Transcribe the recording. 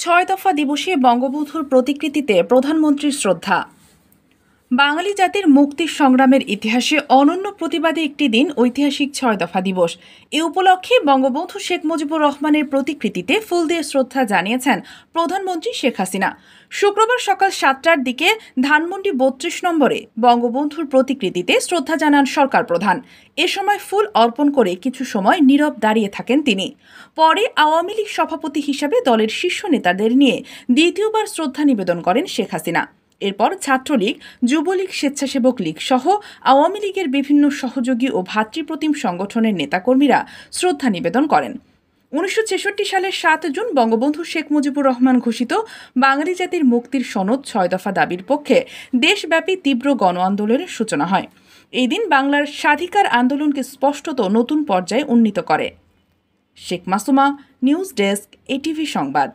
ছয় দফা দিবসে বঙ্গবন্ধুর প্রতিকৃতিতে প্রধানমন্ত্রীর শ্রদ্ধা। বাঙালি জাতির মুক্তির সংগ্রামের ইতিহাসে অনন্য প্রতিবাদী একটি দিন ঐতিহাসিক ছয় দফা দিবস। এ উপলক্ষে বঙ্গবন্ধু শেখ মুজিবুর রহমানের প্রতিকৃতিতে ফুল দিয়ে শ্রদ্ধা জানিয়েছেন প্রধানমন্ত্রী শেখ হাসিনা। শুক্রবার সকাল 7টার দিকে ধানমন্ডি 32 নম্বরে বঙ্গবন্ধুর প্রতিকৃতিতে শ্রদ্ধা জানান সরকার প্রধান। এ সময় ফুল অর্পণ করে কিছু সময় নীরব দাঁড়িয়ে থাকেন তিনি। পরে আওয়ামী লীগ সভাপতি হিসাবে দলের শীর্ষ নেতাদের নিয়ে দ্বিতীয়বার শ্রদ্ধা নিবেদন করেন শেখ হাসিনা। এরপর ছাত্রলীগ, যুবলীগ, স্বেচ্ছাসেবক লীগ সহ আওয়ামী লীগের বিভিন্ন সহযোগী ও ভ্রাতৃপ্রতিম সংগঠনের নেতাকর্মীরা শ্রদ্ধা নিবেদন করেন। 1966 সালের 7 জুন বঙ্গবন্ধু শেখ মুজিবুর রহমান ঘোষিত বাঙালি জাতির মুক্তির সনদ 6 দফা দাবির পক্ষে দেশব্যাপী তীব্র গণ আন্দোলনের সূচনা হয়। এই দিন বাংলার স্বাধিকার আন্দোলনকে স্পষ্টত নতুন পর্যায়ে উন্নীত করে। Sheikh Masuma, news desk, ATV সংবাদ।